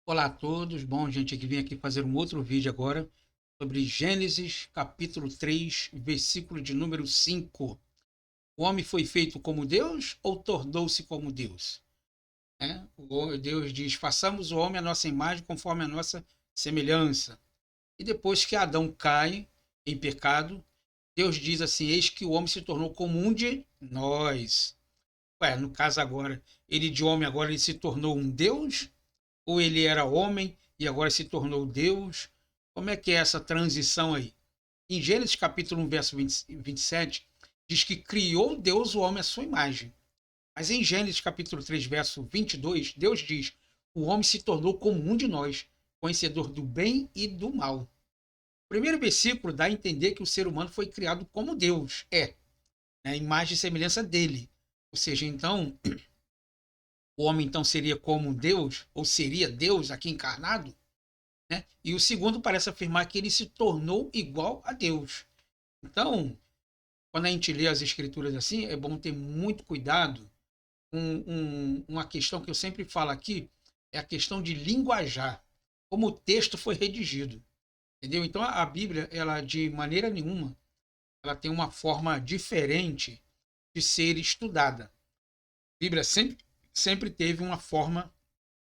Olá a todos, bom gente, que vim aqui fazer um outro vídeo agora sobre Gênesis capítulo 3, versículo de número 5. O homem foi feito como Deus ou tornou-se como Deus? Deus diz, façamos o homem à nossa imagem conforme a nossa semelhança. E depois que Adão cai em pecado, Deus diz assim, eis que o homem se tornou como um de nós. No caso agora, ele de homem agora ele se tornou um Deus? Ou ele era homem e agora se tornou Deus? Como é que é essa transição aí? Em Gênesis capítulo 1, verso 27, diz que criou Deus o homem à sua imagem. Mas em Gênesis capítulo 3, verso 22, Deus diz, o homem se tornou como um de nós, conhecedor do bem e do mal. O primeiro versículo dá a entender que o ser humano foi criado como Deus né, imagem e semelhança dele. Ou seja, então, o homem então seria como Deus, ou seria Deus aqui encarnado, né? E o segundo parece afirmar que ele se tornou igual a Deus. Então, quando a gente lê as escrituras assim, é bom ter muito cuidado com uma questão que eu sempre falo aqui, é a questão de linguajar, como o texto foi redigido, entendeu? Então a Bíblia, ela de maneira nenhuma, ela tem uma forma diferente de ser estudada. A Bíblia sempre teve uma forma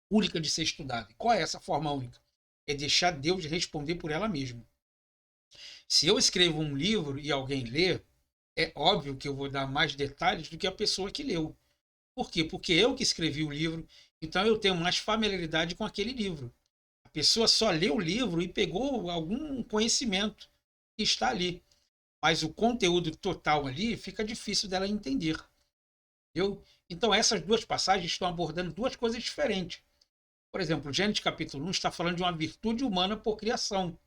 única de ser estudada. E qual é essa forma única? É deixar Deus responder por ela mesma. Se eu escrevo um livro e alguém lê, é óbvio que eu vou dar mais detalhes do que a pessoa que leu. Por quê? Porque eu que escrevi o livro, então eu tenho mais familiaridade com aquele livro. A pessoa só leu o livro e pegou algum conhecimento que está ali. Mas o conteúdo total ali fica difícil dela entender. Entendeu? Então essas duas passagens estão abordando duas coisas diferentes. Por exemplo, Gênesis capítulo 1 está falando de uma virtude humana por criação.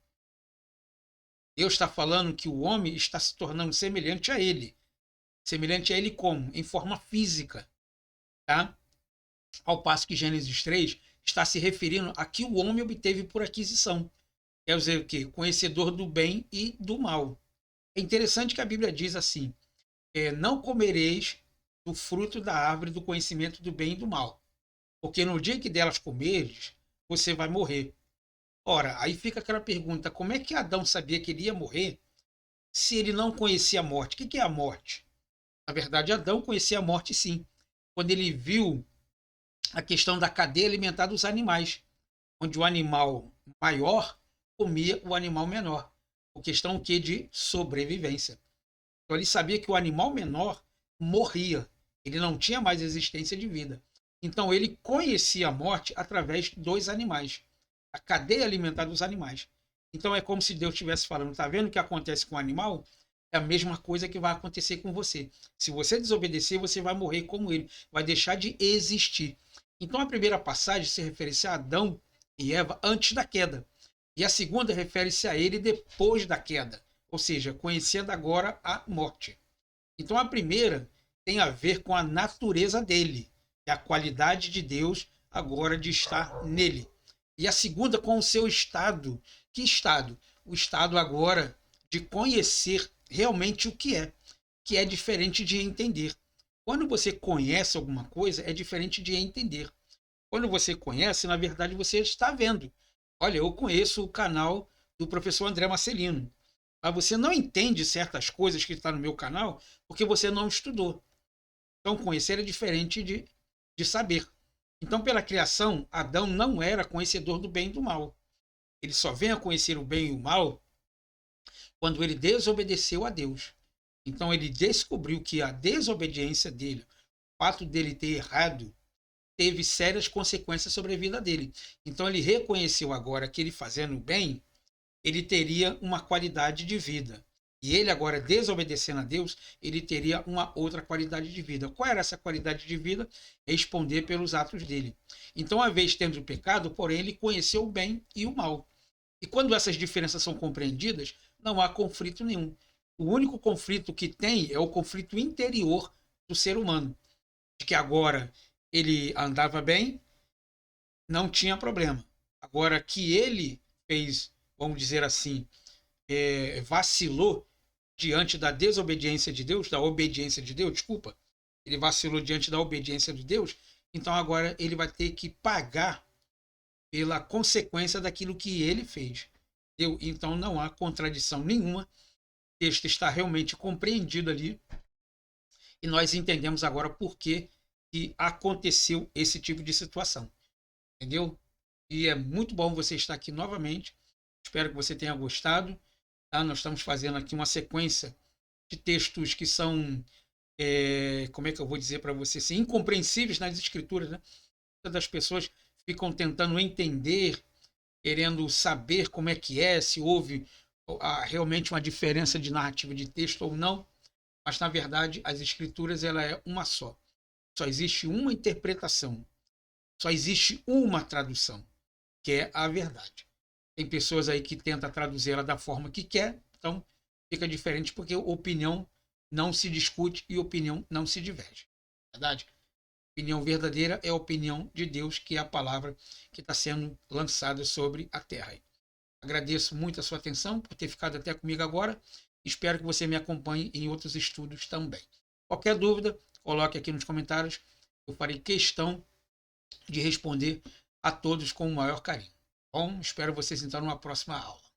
Deus está falando que o homem está se tornando semelhante a ele. Semelhante a ele como? Em forma física. Tá? Ao passo que Gênesis 3 está se referindo a que o homem obteve por aquisição. Quer dizer o quê? Conhecedor do bem e do mal. É interessante que a Bíblia diz assim: não comereis do fruto da árvore do conhecimento do bem e do mal, porque no dia que delas comeres, você vai morrer. Ora, aí fica aquela pergunta: como é que Adão sabia que ele ia morrer se ele não conhecia a morte? O que é a morte? Na verdade, Adão conhecia a morte sim, quando ele viu a questão da cadeia alimentar dos animais, onde o animal maior comia o animal menor. A questão que de sobrevivência. Então ele sabia que o animal menor morria, ele não tinha mais existência de vida. Então ele conhecia a morte através dos animais, a cadeia alimentar dos animais. Então é como se Deus estivesse falando, tá vendo o que acontece com o animal? É a mesma coisa que vai acontecer com você. Se você desobedecer, você vai morrer como ele, vai deixar de existir. Então a primeira passagem se refere a Adão e Eva antes da queda. E a segunda refere-se a ele depois da queda, ou seja, conhecendo agora a morte. Então a primeira tem a ver com a natureza dele, é a qualidade de Deus agora de estar nele. E a segunda com o seu estado. Que estado? O estado agora de conhecer realmente o que é diferente de entender. Quando você conhece alguma coisa, é diferente de entender. Quando você conhece, na verdade você está vendo. Olha, eu conheço o canal do professor André Marcelino. Mas você não entende certas coisas que estão no meu canal porque você não estudou. Então, conhecer é diferente de saber. Então, pela criação, Adão não era conhecedor do bem e do mal. Ele só vem a conhecer o bem e o mal quando ele desobedeceu a Deus. Então, ele descobriu que a desobediência dele, o fato dele ter errado, teve sérias consequências sobre a vida dele. Então, ele reconheceu agora que ele fazendo o bem, ele teria uma qualidade de vida. E ele agora, desobedecendo a Deus, ele teria uma outra qualidade de vida. Qual era essa qualidade de vida? Responder pelos atos dele. Então, a vez tendo o pecado, porém, ele conheceu o bem e o mal. E quando essas diferenças são compreendidas, não há conflito nenhum. O único conflito que tem é o conflito interior do ser humano. De que agora ele andava bem, não tinha problema. Agora que ele fez, vamos dizer assim, vacilou diante da desobediência de Deus, da obediência de Deus, desculpa, ele vacilou diante da obediência de Deus, então agora ele vai ter que pagar pela consequência daquilo que ele fez. Entendeu? Então não há contradição nenhuma. O texto está realmente compreendido ali e nós entendemos agora por que aconteceu esse tipo de situação. Entendeu? E é muito bom você estar aqui novamente. Espero que você tenha gostado. Tá? Nós estamos fazendo aqui uma sequência de textos que são, como é que eu vou dizer para você, assim, incompreensíveis nas escrituras. Né? Muitas das pessoas ficam tentando entender, querendo saber como é que é, se houve realmente uma diferença de narrativa de texto ou não. Mas, na verdade, as escrituras ela é uma só. Só existe uma interpretação. Só existe uma tradução, que é a verdade. Tem pessoas aí que tentam traduzir ela da forma que quer, então fica diferente porque opinião não se discute e opinião não se diverge. Verdade? Opinião verdadeira é a opinião de Deus, que é a palavra que está sendo lançada sobre a terra. Agradeço muito a sua atenção por ter ficado até comigo agora. Espero que você me acompanhe em outros estudos também. Qualquer dúvida, coloque aqui nos comentários. Eu farei questão de responder a todos com o maior carinho. Bom, espero vocês então numa próxima aula.